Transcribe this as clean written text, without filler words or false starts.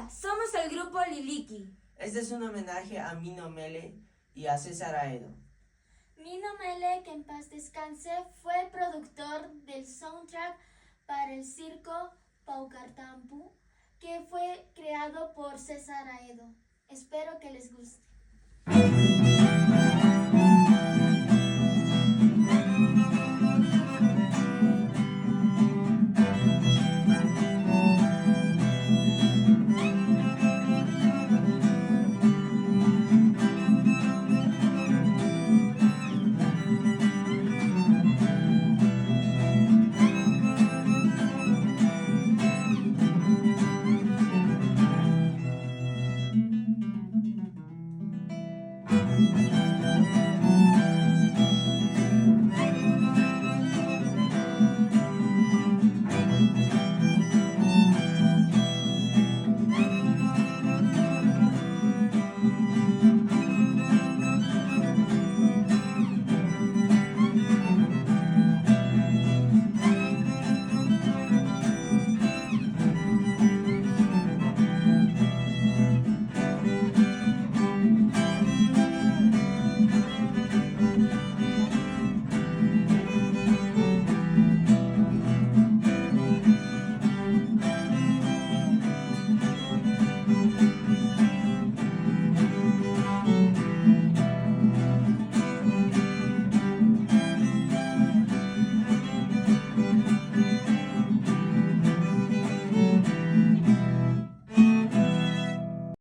Hola, somos el grupo Liliki. Este es un homenaje a Mino Mele y a César Aedo. Mino Mele, que en paz descanse, fue el productor del soundtrack para el circo Paucartampu, que fue creado por César Aedo. Espero que les guste.